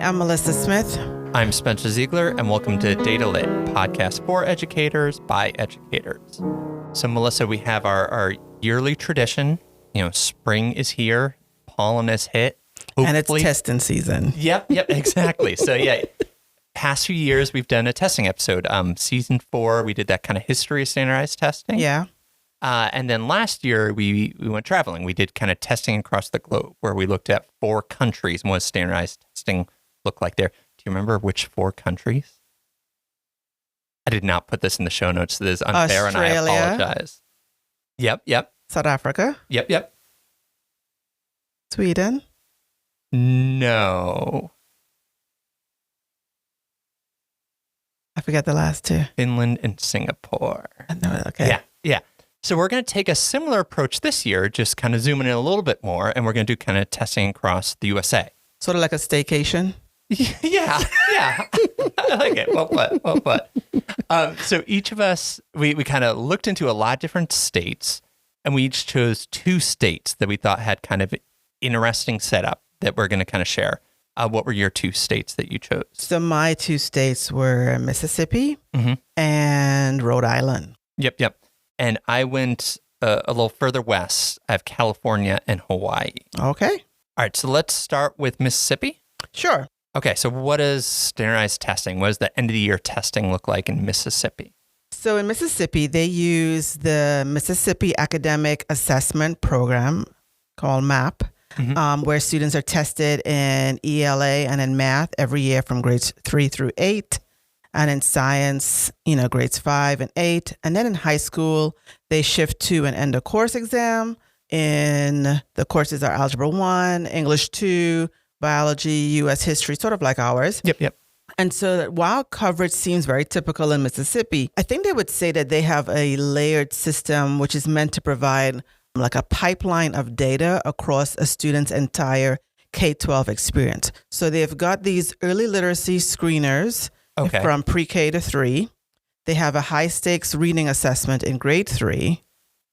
I'm Mellisa Smith. I'm Spencer Ziegler, and welcome to Data Lit, podcast for educators by educators. So, Mellisa, we have our yearly tradition. You know, spring is here, pollen has hit. Hopefully. And it's testing season. Yep, exactly. So, yeah, past few years, we've done a testing episode. Season 4, we did that kind of history of standardized testing. Yeah. And then last year, we went traveling. We did kind of testing across the globe, where we looked at 4 countries and what standardized testing looked like there. Do you remember which 4 countries? I did not put this in the show notes. So this is unfair, Australia, and I apologize. Yep. South Africa. Yep. Sweden. No. I forget the last 2. Finland and Singapore. No, okay. Yeah. So we're going to take a similar approach this year, just kind of zooming in a little bit more, and we're going to do kind of testing across the USA. Sort of like a staycation. Yeah. I like it. Well put. So each of us, we kind of looked into a lot of different states, and we each chose 2 states that we thought had kind of interesting setup that we're going to kind of share. What were your 2 states that you chose? So my 2 states were Mississippi and Rhode Island. Yep. And I went a little further west. I have California and Hawaii. Okay. All right, so let's start with Mississippi. Sure. Okay, so what does standardized testing, what does the end of the year testing look like in Mississippi? So in Mississippi, they use the Mississippi Academic Assessment Program called MAP, where students are tested in ELA and in math every year from grades 3 through 8. And in science, grades 5 and 8. And then in high school, they shift to an end of course exam. In the courses are Algebra 1, English 2, Biology, U.S. history, sort of like ours. Yep. And so while coverage seems very typical in Mississippi, I think they would say that they have a layered system which is meant to provide like a pipeline of data across a student's entire K-12 experience. So they've got these early literacy screeners from pre-K to 3. They have a high-stakes reading assessment in grade 3.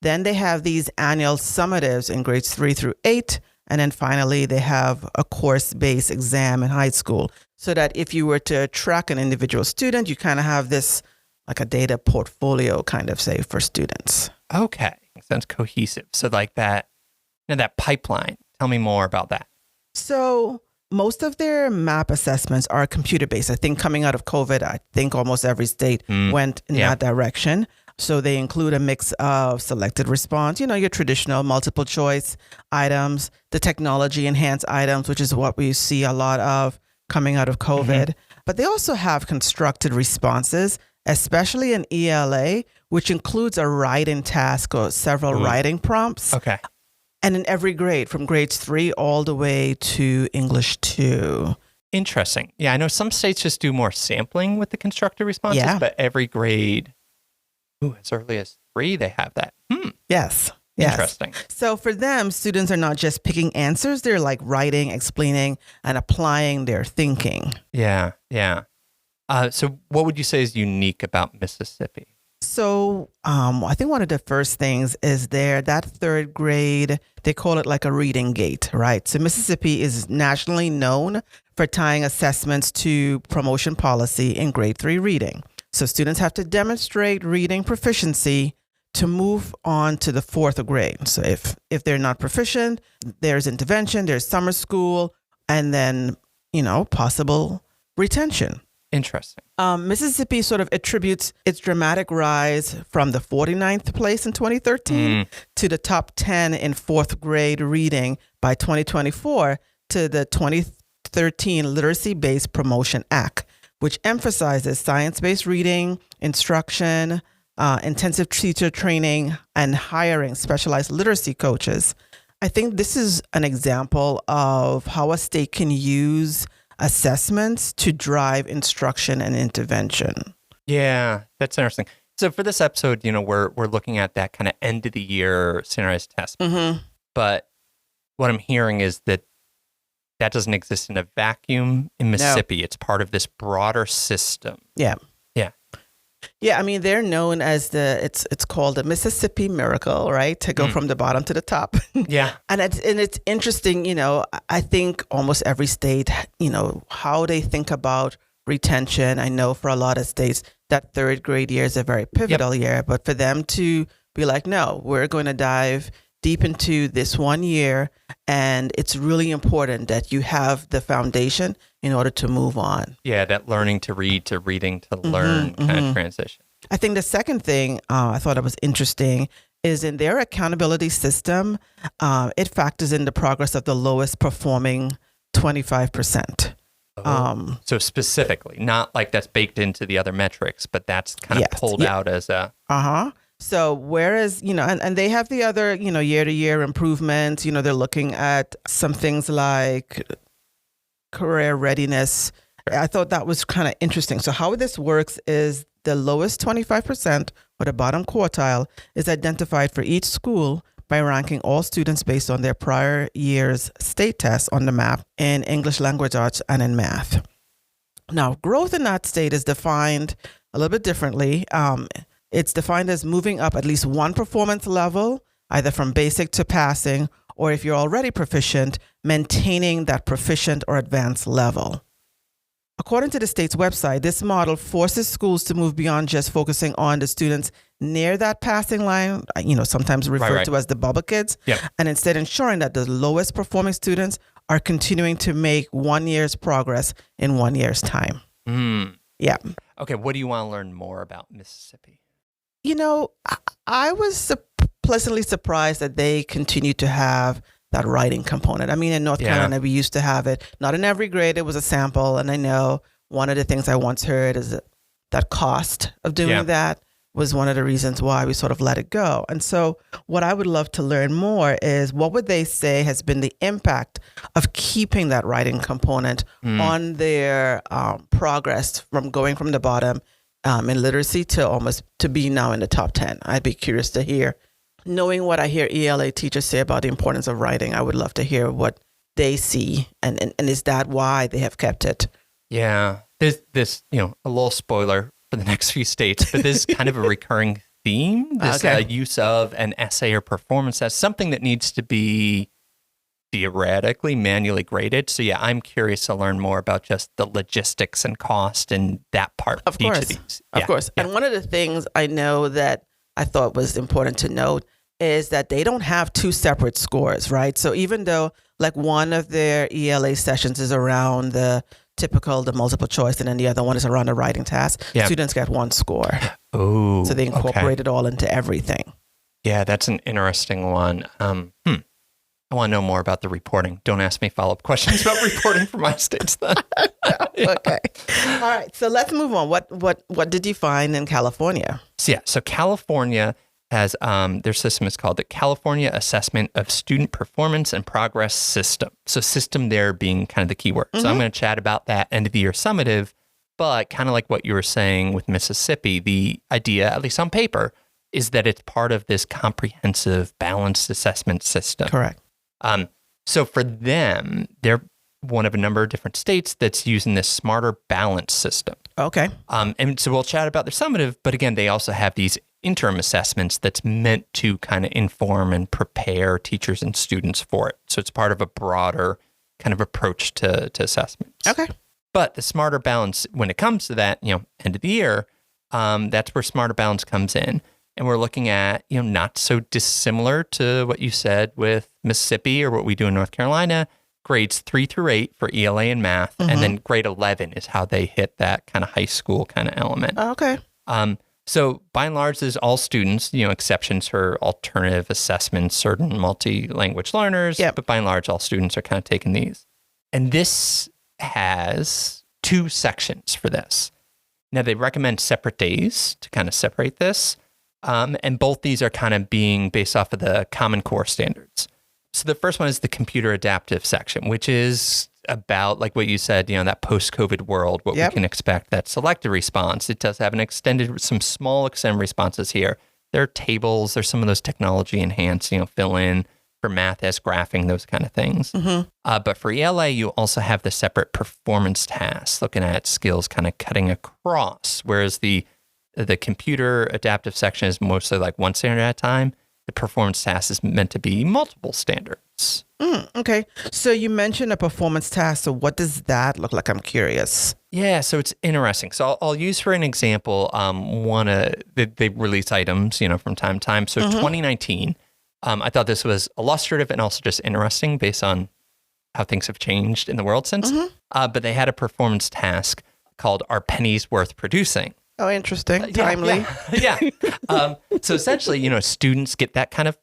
Then they have these annual summatives in grades 3 through 8. And then finally, they have a course-based exam in high school. So that if you were to track an individual student, you kind of have this like a data portfolio kind of, say, for students. Okay. Sounds cohesive. So like that pipeline. Tell me more about that. So most of their MAP assessments are computer-based. I think coming out of COVID, I think almost every state went in that direction. So they include a mix of selected response, your traditional multiple choice items, the technology enhanced items, which is what we see a lot of coming out of COVID. But they also have constructed responses, especially in ELA, which includes a writing task or several writing prompts. Okay. And in every grade, from grades 3 all the way to English 2. Interesting. Yeah, I know some states just do more sampling with the constructed responses, but every grade, as early as 3, they have that. Yes. Interesting. So for them, students are not just picking answers. They're like writing, explaining, and applying their thinking. Yeah. So what would you say is unique about Mississippi? So I think one of the first things is that 3rd grade, they call it like a reading gate, right? So Mississippi is nationally known for tying assessments to promotion policy in grade 3 reading. So students have to demonstrate reading proficiency to move on to the 4th grade. So if they're not proficient, there's intervention, there's summer school, and then, possible retention. Interesting. Mississippi sort of attributes its dramatic rise from the 49th place in 2013 to the top 10 in 4th grade reading by 2024 to the 2013 Literacy-Based Promotion Act, which emphasizes science-based reading, instruction, intensive teacher training, and hiring specialized literacy coaches. I think this is an example of how a state can use assessments to drive instruction and intervention. Yeah, that's interesting. So for this episode, we're looking at that kind of end of the year standardized test. But what I'm hearing is that doesn't exist in a vacuum in Mississippi. No. It's part of this broader system. Yeah. Yeah, I mean they're known as it's called the Mississippi Miracle, right? To go from the bottom to the top. Yeah. And it's interesting, I think almost every state, how they think about retention. I know for a lot of states that third grade year is a very pivotal year, but for them to be like, no, we're going to dive deep into this 1 year, and it's really important that you have the foundation in order to move on. Yeah, that learning to read to reading to learn kind of transition. I think the second thing I thought it was interesting is in their accountability system, it factors in the progress of the lowest performing 25%. So specifically, not like that's baked into the other metrics, but that's kind of pulled out as a... So whereas, and they have the other, year-to-year improvements, they're looking at some things like career readiness. I thought that was kind of interesting. So how this works is the lowest 25% or the bottom quartile is identified for each school by ranking all students based on their prior year's state tests on the map in English language arts and in math. Now, growth in that state is defined a little bit differently. It's defined as moving up at least one performance level, either from basic to passing, or if you're already proficient, maintaining that proficient or advanced level. According to the state's website, this model forces schools to move beyond just focusing on the students near that passing line, sometimes referred to as the bubble kids, and instead ensuring that the lowest performing students are continuing to make 1 year's progress in 1 year's time. Yeah. Okay, what do you want to learn more about Mississippi? I was pleasantly surprised that they continue to have that writing component. I mean, in North Carolina, we used to have it. Not in every grade, it was a sample. And I know one of the things I once heard is that cost of doing that was one of the reasons why we sort of let it go. And so what I would love to learn more is what would they say has been the impact of keeping that writing component on their progress from going from the bottom in literacy to be now in the top 10. I'd be curious to hear. Knowing what I hear ELA teachers say about the importance of writing, I would love to hear what they see. And is that why they have kept it? Yeah. There's this, a little spoiler for the next few states, but this is kind of a recurring theme, this use of an essay or performance as something that needs to be theoretically manually graded. So yeah, I'm curious to learn more about just the logistics and cost and that part of each of these. Of course. And one of the things I know that I thought was important to note is that they don't have two separate scores, right? So even though like one of their ELA sessions is around the multiple choice, and then the other one is around the writing task, students get one score. Oh, so they incorporate it all into everything. Yeah, that's an interesting one. I want to know more about the reporting. Don't ask me follow-up questions about reporting for my states then. Okay. All right. So let's move on. What did you find in California? So California has their system is called the California Assessment of Student Performance and Progress System. So system there being kind of the key word. So I'm going to chat about that end of the year summative, but kind of like what you were saying with Mississippi, the idea, at least on paper, is that it's part of this comprehensive balanced assessment system. Correct. So for them, they're one of a number of different states that's using this smarter balance system. Okay. And so we'll chat about their summative, but again, they also have these interim assessments that's meant to kind of inform and prepare teachers and students for it. So it's part of a broader kind of approach to assessments. Okay. But the smarter balance, when it comes to that, end of the year, that's where smarter balance comes in. And we're looking at, not so dissimilar to what you said with Mississippi or what we do in North Carolina, grades 3 through 8 for ELA and math. And then grade 11 is how they hit that kind of high school kind of element. Okay. So by and large, there's all students, exceptions for alternative assessments, certain multi-language learners, but by and large, all students are kind of taking these. And this has 2 sections for this. Now, they recommend separate days to kind of separate this. And both these are kind of being based off of the Common Core standards. So the first one is the computer adaptive section, which is about, like what you said, that post-COVID world, what we can expect, that selective response. It does have some small extended responses here. There are tables, there's some of those technology enhanced, fill in for math as graphing, those kind of things. But for ELA, you also have the separate performance tasks, looking at skills kind of cutting across, whereas the the computer adaptive section is mostly like one standard at a time. The performance task is meant to be multiple standards. Okay. So you mentioned a performance task. So what does that look like? I'm curious. Yeah, so it's interesting. So I'll use for an example, they release items, from time to time. So 2019, I thought this was illustrative and also just interesting based on how things have changed in the world since. But they had a performance task called "Are Pennies Worth Producing?" Oh, interesting. Timely. Yeah. So essentially, students get that kind of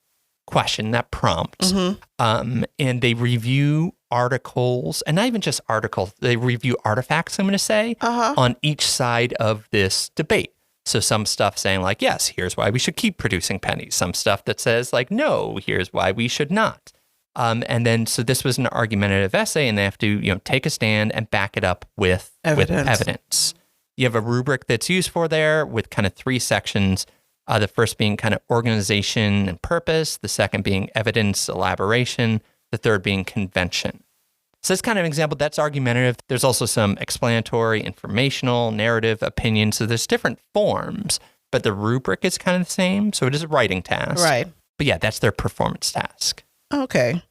question, that prompt, and they review articles, and not even just articles, they review artifacts, I'm going to say, on each side of this debate. So some stuff saying like, yes, here's why we should keep producing pennies. Some stuff that says like, no, here's why we should not. And then, so this was an argumentative essay, and they have to, take a stand and back it up with evidence. You have a rubric that's used for there with kind of 3 sections. The first being kind of organization and purpose, the second being evidence, elaboration, the third being convention. So that's kind of an example. That's argumentative. There's also some explanatory, informational, narrative, opinion. So there's different forms, but the rubric is kind of the same. So it is a writing task. Right. But yeah, that's their performance task. Okay.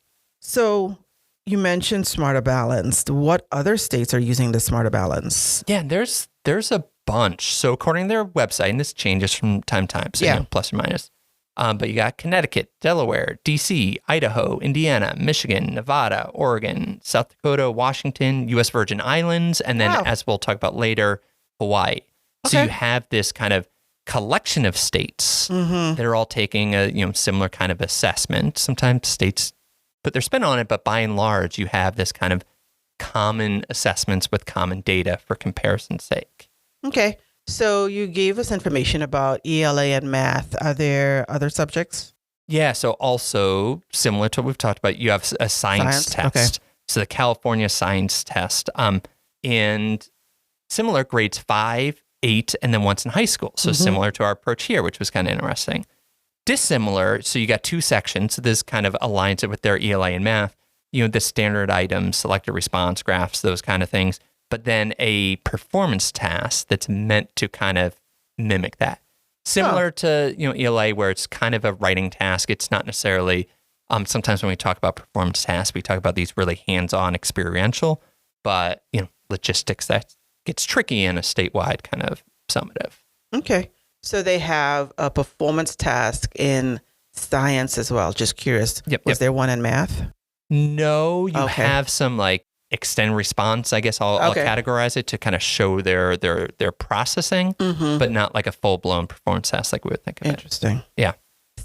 So you mentioned Smarter Balanced. What other states are using the Smarter Balance? Yeah, there's a bunch. So according to their website, and this changes from time to time, so plus or minus. But you got Connecticut, Delaware, DC, Idaho, Indiana, Michigan, Nevada, Oregon, South Dakota, Washington, U.S. Virgin Islands, and then, as we'll talk about later, Hawaii. So you have this kind of collection of states that are all taking a similar kind of assessment. Sometimes states put their spin on it, but by and large, you have this kind of common assessments with common data for comparison's sake. Okay. So you gave us information about ELA and math. Are there other subjects? Yeah. So also similar to what we've talked about, you have a science test. Okay. So the California science test, and similar grades 5, 8, and then once in high school. So similar to our approach here, which was kind of interesting. Dissimilar. So you got 2 sections. So this kind of aligns it with their ELA and math. The standard items, selected response graphs, those kind of things. But then a performance task that's meant to kind of mimic that. Similar to, ELA, where it's kind of a writing task. It's not necessarily, sometimes when we talk about performance tasks, we talk about these really hands-on experiential, but, logistics, that gets tricky in a statewide kind of summative. Okay. So they have a performance task in science as well. Just curious. Was there one in math? No, you have some like extend response, I guess I'll categorize it to kind of show their processing, but not like a full-blown performance test like we would think of Interesting. It. Yeah.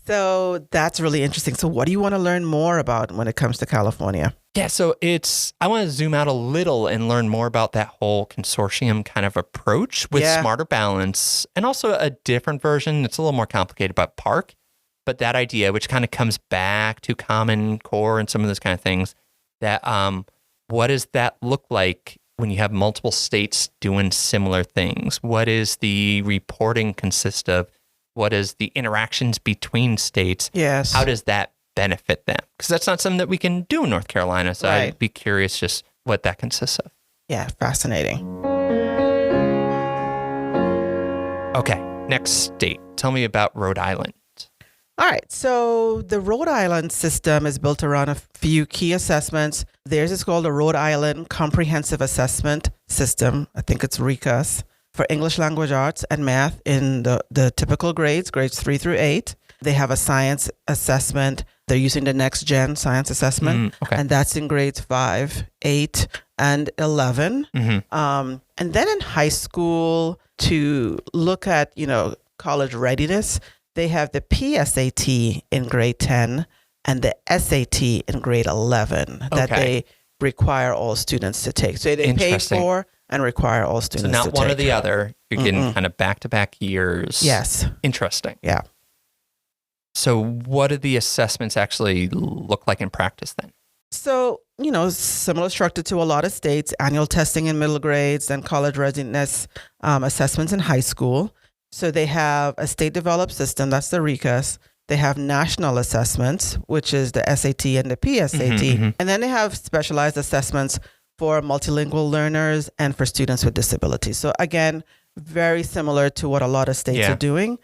So that's really interesting. So what do you want to learn more about when it comes to California? Yeah, so I want to zoom out a little and learn more about that whole consortium kind of approach with Smarter Balance, and also a different version. It's a little more complicated about Park, but that idea, which kind of comes back to Common Core and some of those kind of things, that what does that look like when you have multiple states doing similar things? What is the reporting consist of? What is the interactions between states? Yes. How does that benefit them? Because that's not something that we can do in North Carolina. So I'd be curious just what that consists of. Yeah, fascinating. Okay, next state. Tell me about Rhode Island. All right. So the Rhode Island system is built around a few key assessments. Theirs is called the Rhode Island Comprehensive Assessment System. I think it's RECAS, for English language arts and math in the typical grades 3 through 8. They have a science assessment. They're using the next gen science assessment, and that's in grades 5, 8, and 11. And then in high school, to look at, college readiness, they have the PSAT in grade 10 and the SAT in grade 11 that they require all students to take. So they pay for and require all students to take. So not one or the other. You're getting kind of back-to-back years. Yes. Interesting. Yeah. So what do the assessments actually look like in practice then? So, similar structure to a lot of states, annual testing in middle grades and college readiness assessments in high school. So they have a state-developed system, that's the RECAS. They have national assessments, which is the SAT and the PSAT. And then they have specialized assessments for multilingual learners and for students with disabilities. So again, very similar to what a lot of states Yeah. are doing.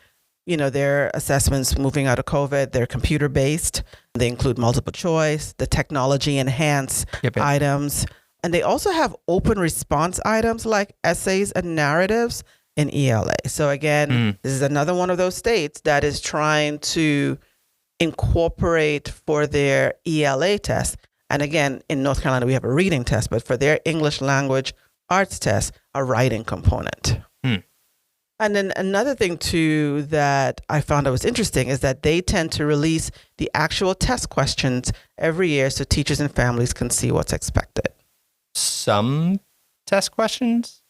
You know, their assessments moving out of COVID, they're computer based. They include multiple choice, the technology enhanced Yep. items. And they also have open response items like essays and narratives in ELA. So again, this is another one of those states that is trying to incorporate for their ELA test. And again, in North Carolina, we have a reading test, but for their English language arts test, a writing component. And then another thing too that I found that was interesting is that they tend to release the actual test questions every year so teachers and families can see what's expected. Some test questions?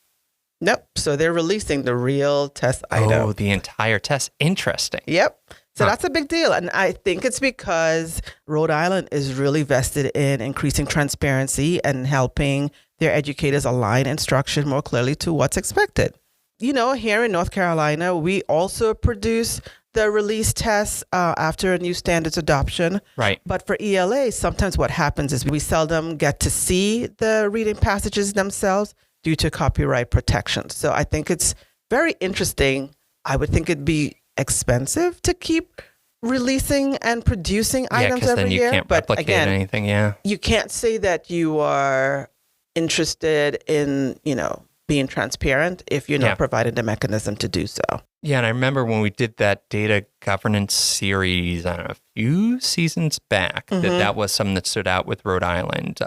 Nope. So they're releasing the real test item. Oh, the entire test. Interesting. Yep. So that's a big deal. And I think it's because Rhode Island is really vested in increasing transparency and helping their educators align instruction more clearly to what's expected. You know, here in North Carolina, we also produce the release tests after a new standards adoption. Right. But for ELA, sometimes what happens is we seldom get to see the reading passages themselves due to copyright protection. So I think it's very interesting. I would think it'd be expensive to keep releasing and producing items because every then you year. can't But replicate again, anything. Yeah. you can't say that you are interested in, you know, being transparent if you're not providing the mechanism to do so. Yeah, and I remember when we did that data governance series, I don't know, a few seasons back, that was something that stood out with Rhode Island.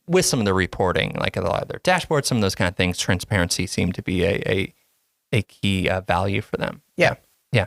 With some of the reporting, like a lot of their dashboards, some of those kind of things, transparency seemed to be a key value for them. Yeah. Yeah.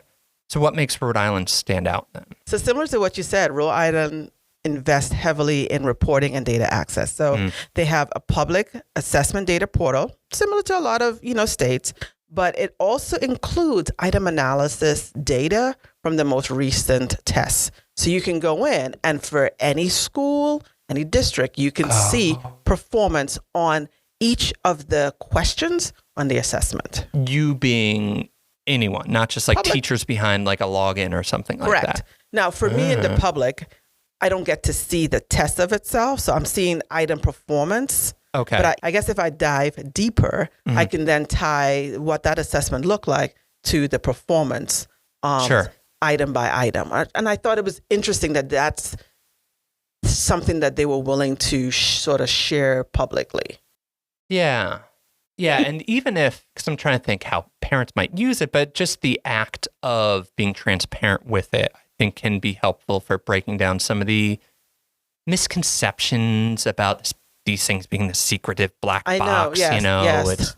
So what makes Rhode Island stand out then? So similar to what you said, Rhode Island invest heavily in reporting and data access. So they have a public assessment data portal, similar to a lot of, you know, states, but it also includes item analysis data from the most recent tests. So you can go in and for any school, any district, you can see performance on each of the questions on the assessment. You being anyone, not just like Public. teachers behind like a login or something like Correct. that. Now, for me in the public, I don't get to see the test of itself. So I'm seeing item performance. Okay. But I guess if I dive deeper, I can then tie what that assessment looked like to the performance item by item. And I thought it was interesting that that's something that they were willing to sort of share publicly. Yeah. Yeah. And even if, because I'm trying to think how parents might use it, but just the act of being transparent with it, I think can be helpful for breaking down some of the misconceptions about these things being the secretive black box, yes, you know? yes. It's,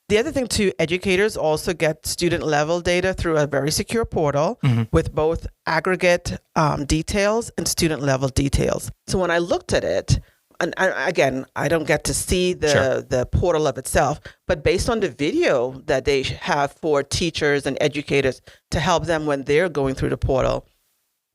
The other thing too, educators also get student level data through a very secure portal with both aggregate details and student level details. So when I looked at it, and again, I don't get to see the portal of itself, but based on the video that they have for teachers and educators to help them when they're going through the portal,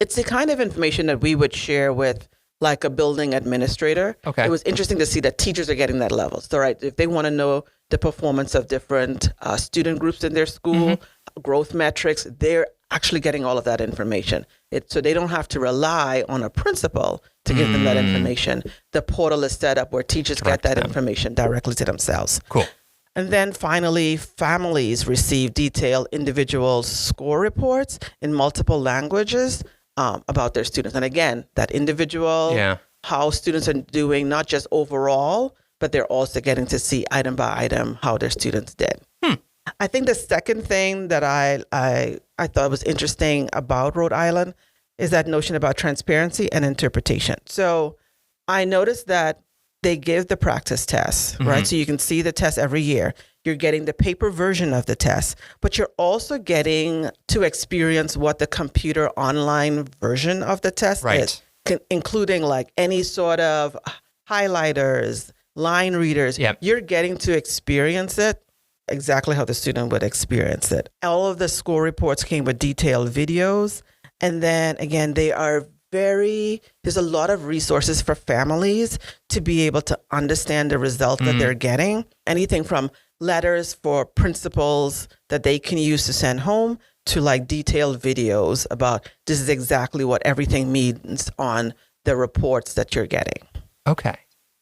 it's the kind of information that we would share with like a building administrator. Okay. It was interesting to see that teachers are getting that level. So right, if they want to know the performance of different student groups in their school, growth metrics, they're actually getting all of that information. So they don't have to rely on a principal to give them that information. The portal is set up where teachers get that information directly to themselves. cool. And then finally, families receive detailed individual score reports in multiple languages about their students. And again, that individual, how students are doing, not just overall, but they're also getting to see item by item how their students did. I think the second thing that I thought was interesting about Rhode Island is that notion about transparency and interpretation. So I noticed that they give the practice tests, right? So you can see the test every year. You're getting the paper version of the test, but you're also getting to experience what the computer online version of the test is, including like any sort of highlighters, line readers. You're getting to experience it exactly how the student would experience it. All of the score reports came with detailed videos. And then again, there's a lot of resources for families to be able to understand the result that they're getting. Anything from letters for principals that they can use to send home to like detailed videos about this is exactly what everything means on the reports that you're getting. Okay.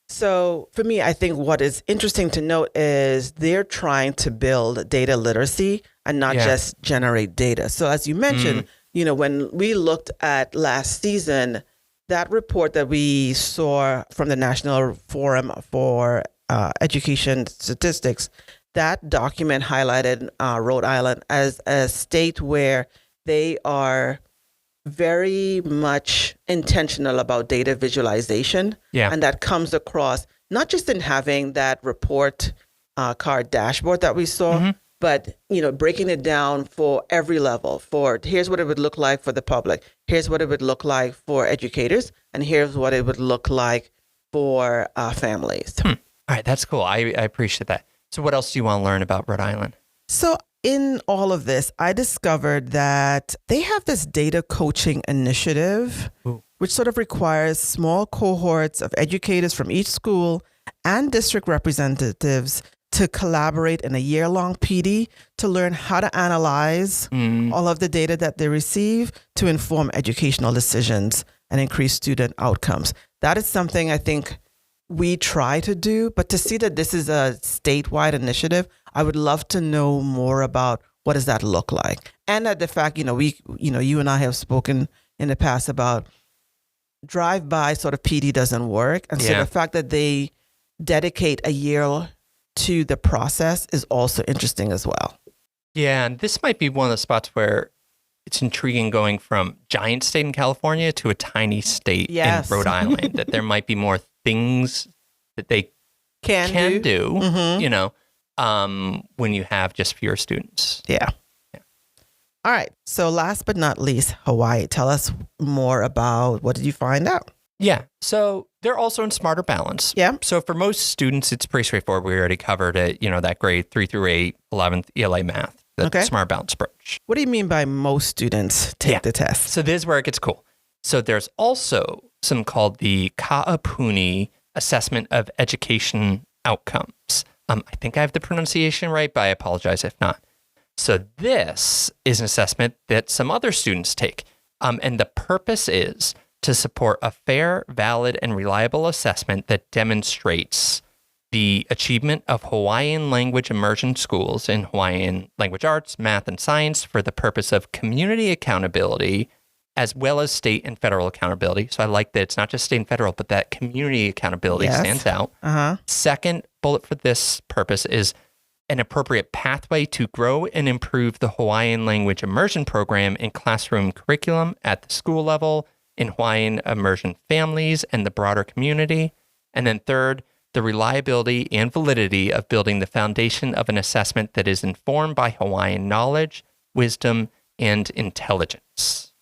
So for me, I think what is interesting to note is they're trying to build data literacy and not just generate data. So as you mentioned, when we looked at last season, that report that we saw from the National Forum for Education Statistics, that document highlighted Rhode Island as a state where they are very much intentional about data visualization. Yeah. And that comes across not just in having that report card dashboard that we saw, but, breaking it down for every level for here's what it would look like for the public. Here's what it would look like for educators. And here's what it would look like for families. All right. That's cool. I appreciate that. So what else do you want to learn about Rhode Island? So in all of this, I discovered that they have this data coaching initiative, which sort of requires small cohorts of educators from each school and district representatives to collaborate in a year-long PD to learn how to analyze all of the data that they receive to inform educational decisions and increase student outcomes. That is something I think we try to do, but to see that this is a statewide initiative, I would love to know more about what does that look like. And that the fact, you and I have spoken in the past about drive-by sort of PD doesn't work. And so the fact that they dedicate a year to the process is also interesting as well. Yeah, and this might be one of the spots where it's intriguing going from giant state in California to a tiny state in Rhode Island, that there might be more things that they can do, when you have just fewer students. Yeah. All right. So last but not least, Hawaii. Tell us more about what did you find out? Yeah. So they're also in Smarter Balance. Yeah. So for most students, it's pretty straightforward. We already covered it, that grade 3 through 8, 11th ELA math, the Smarter Balance approach. What do you mean by most students take the test? So this is where it gets cool. So there's also something called the Ka'apuni Assessment of Education Outcomes. I think I have the pronunciation right, but I apologize if not. So this is an assessment that some other students take. And the purpose is to support a fair, valid, and reliable assessment that demonstrates the achievement of Hawaiian language immersion schools in Hawaiian language arts, math, and science for the purpose of community accountability, as well as state and federal accountability. So I like that it's not just state and federal, but that community accountability stands out. Second bullet for this purpose is an appropriate pathway to grow and improve the Hawaiian language immersion program in classroom curriculum at the school level, in Hawaiian immersion families and the broader community. And then third, the reliability and validity of building the foundation of an assessment that is informed by Hawaiian knowledge, wisdom, and intelligence.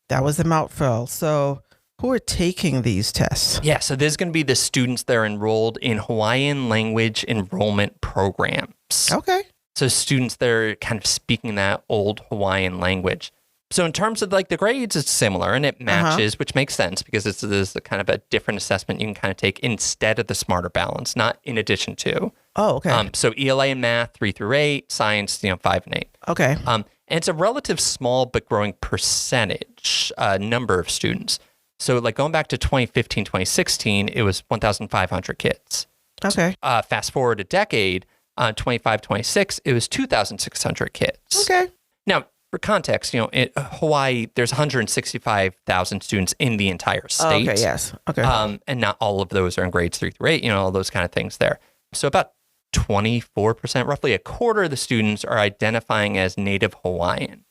That was a mouthful. So who are taking these tests? Yeah, so there's going to be the students that are enrolled in Hawaiian language enrollment programs. Okay. So students that are kind of speaking that old Hawaiian language. So in terms of like the grades, it's similar and it matches, which makes sense because this is kind of a different assessment you can kind of take instead of the Smarter Balance, not in addition to. Oh, okay. So ELA and math 3 through 8, science 5 and 8. Okay. And it's a relative small but growing percentage number of students. So like going back to 2015, 2016, it was 1,500 kids. Okay. Fast forward a decade, 25, 26, it was 2,600 kids. Okay. Now, for context, in Hawaii, there's 165,000 students in the entire state. Okay, yes. Okay. And not all of those are in grades 3 through 8, all those kind of things there. So about 24%, roughly a quarter of the students are identifying as Native Hawaiian.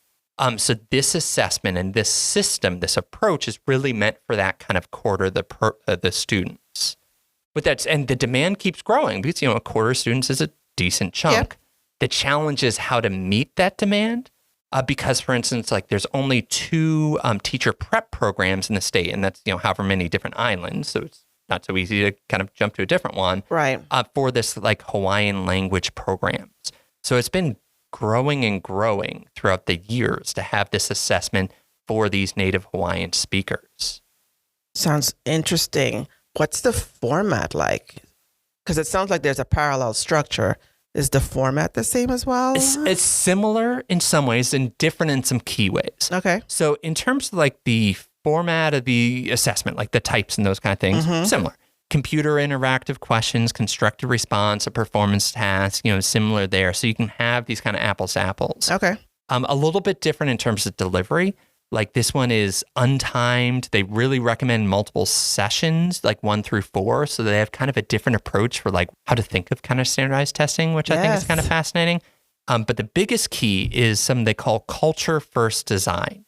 So this assessment and this system, this approach is really meant for that kind of quarter of the students. And the demand keeps growing because, a quarter of students is a decent chunk. Yep. The challenge is how to meet that demand. Because, for instance, like there's only 2 teacher prep programs in the state, and that's, however many different islands. So it's not so easy to kind of jump to a different one. Right. For this like Hawaiian language programs. So it's been growing and growing throughout the years to have this assessment for these Native Hawaiian speakers. Sounds interesting. What's the format like? Because it sounds like there's a parallel structure. Is the format the same as well? It's similar in some ways and different in some key ways. Okay. So in terms of like the format of the assessment, like the types and those kind of things, similar. computer interactive questions, constructed response, a performance task, similar there. So you can have these kind of apples to apples. Okay. A little bit different in terms of delivery. Like this one is untimed. They really recommend multiple sessions, like 1 through 4. So they have kind of a different approach for like how to think of kind of standardized testing, which I think is kind of fascinating. But the biggest key is something they call culture first design.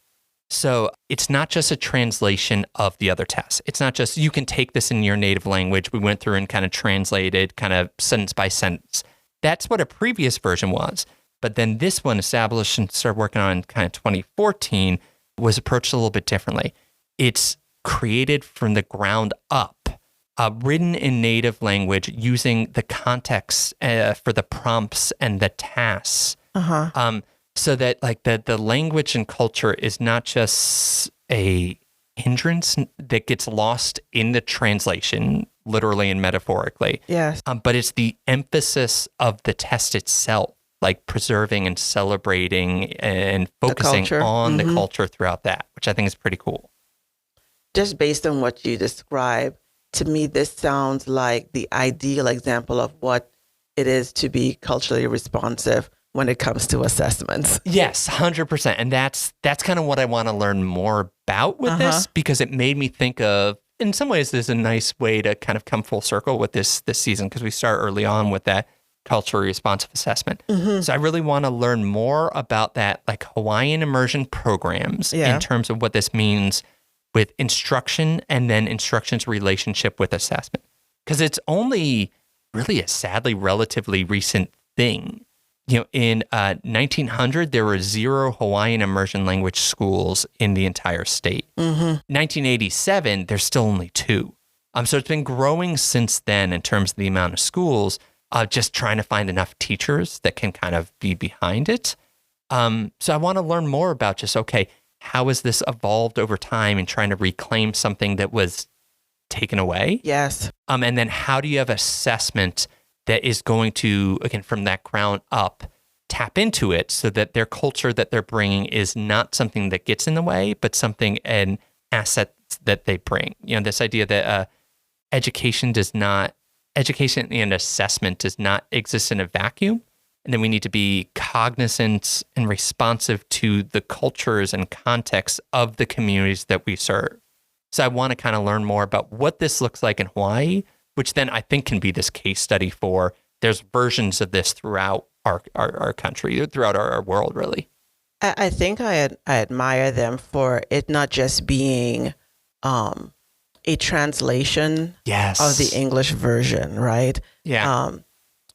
So it's not just a translation of the other tests. It's not just you can take this in your native language. We went through and kind of translated kind of sentence by sentence. That's what a previous version was. But then this one established and started working on in kind of 2014 was approached a little bit differently. It's created from the ground up, written in native language using the context for the prompts and the tasks. So that like the language and culture is not just a hindrance that gets lost in the translation, literally and metaphorically. Yes. But it's the emphasis of the test itself, like preserving and celebrating and focusing on the culture throughout that, which I think is pretty cool. Just based on what you described, to me, this sounds like the ideal example of what it is to be culturally responsive when it comes to assessments. Yes, 100%. And that's kind of what I want to learn more about with this, because it made me think of, in some ways, there's a nice way to kind of come full circle with this season, because we start early on with that culturally responsive assessment. So I really want to learn more about that, like Hawaiian immersion programs in terms of what this means with instruction and then instruction's relationship with assessment. Because it's only really a sadly relatively recent thing. In 1900, there were 0 Hawaiian immersion language schools in the entire state. 1987, there's still only 2. So it's been growing since then in terms of the amount of schools, just trying to find enough teachers that can kind of be behind it. So I want to learn more about just, okay, how has this evolved over time in trying to reclaim something that was taken away? Yes. And then how do you have assessment that is going to, again, from that ground up, tap into it so that their culture that they're bringing is not something that gets in the way, but something, an asset that they bring. This idea that education and assessment does not exist in a vacuum. And then we need to be cognizant and responsive to the cultures and contexts of the communities that we serve. So I want to kind of learn more about what this looks like in Hawaii, which then I think can be this case study for there's versions of this throughout our country, throughout our world, really. I think I admire them for it not just being a translation of the English version, right? Yeah.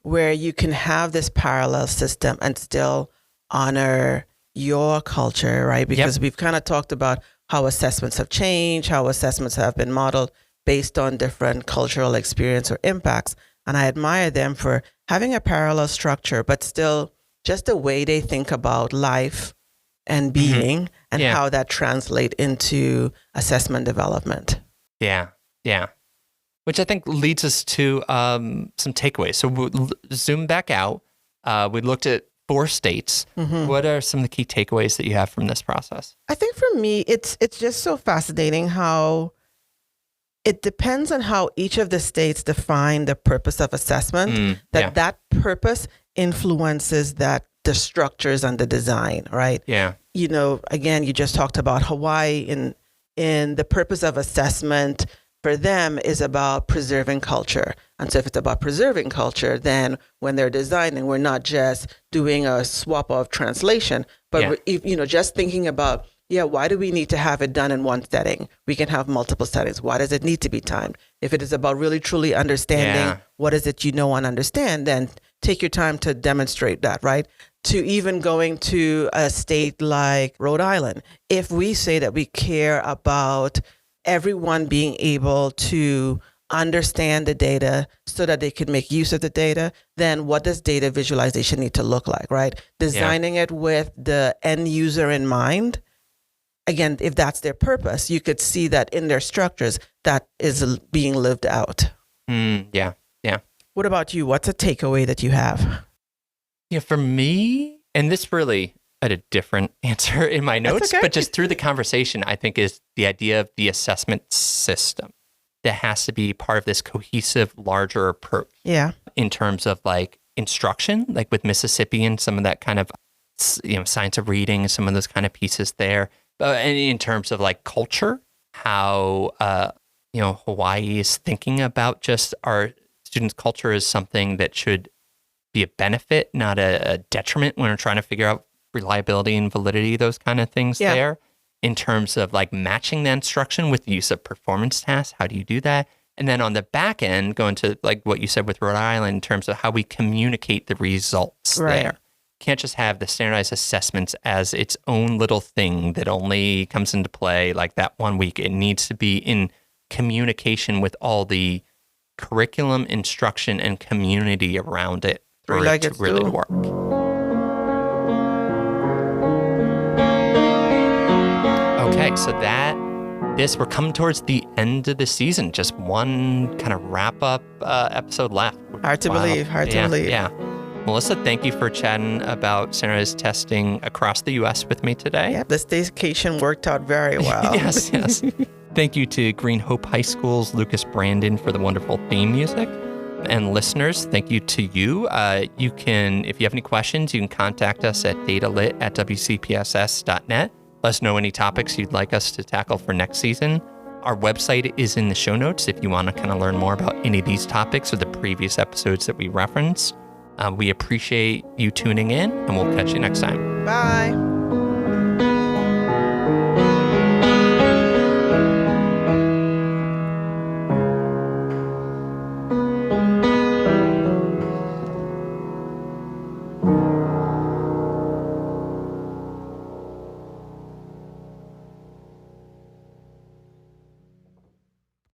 Where you can have this parallel system and still honor your culture, right? Because we've kind of talked about how assessments have changed, how assessments have been modeled based on different cultural experience or impacts. And I admire them for having a parallel structure, but still just the way they think about life and being and how that translate into assessment development. Yeah. Which I think leads us to some takeaways. So we'll zoom back out. We looked at 4 states. What are some of the key takeaways that you have from this process? I think for me, it's just so fascinating how it depends on how each of the states define the purpose of assessment, that purpose influences the structures and the design, right? Yeah. Again, you just talked about Hawaii in the purpose of assessment for them is about preserving culture. And so if it's about preserving culture, then when they're designing, we're not just doing a swap of translation, but just thinking about, why do we need to have it done in one setting? We can have multiple settings. Why does it need to be timed? If it is about really truly understanding what is it you know and understand, then take your time to demonstrate that, right? To even going to a state like Rhode Island, if we say that we care about everyone being able to understand the data so that they can make use of the data, then what does data visualization need to look like, right? Designing it with the end user in mind. Again, if that's their purpose, you could see that in their structures, that is being lived out. Yeah. What about you? What's a takeaway that you have? Yeah, for me, and this really had a different answer in my notes, but just through the conversation, I think is the idea of the assessment system. that has to be part of this cohesive, larger approach. Yeah. In terms of like instruction, like with Mississippi and some of that kind of, science of reading and some of those kind of pieces there. And in terms of like culture, how, Hawaii is thinking about just our students' culture as something that should be a benefit, not a detriment when we're trying to figure out reliability and validity, those kind of things there. In terms of like matching the instruction with the use of performance tasks, how do you do that? And then on the back end, going to like what you said with Rhode Island in terms of how we communicate the results there. Can't just have the standardized assessments as its own little thing that only comes into play like that one week. It needs to be in communication with all the curriculum, instruction, and community around it for it to really work. Okay, so we're coming towards the end of the season. Just one kind of wrap-up episode left. Hard to believe. Yeah. Mellisa, thank you for chatting about standardized testing across the U.S. with me today. Yeah, the staycation worked out very well. Yes. Thank you to Green Hope High School's Lukas Brandon for the wonderful theme music. And listeners, thank you to you. You can, if you have any questions, you can contact us at datalit@wcpss.net. Let us know any topics you'd like us to tackle for next season. Our website is in the show notes if you want to kind of learn more about any of these topics or the previous episodes that we referenced. We appreciate you tuning in, and we'll catch you next time. Bye.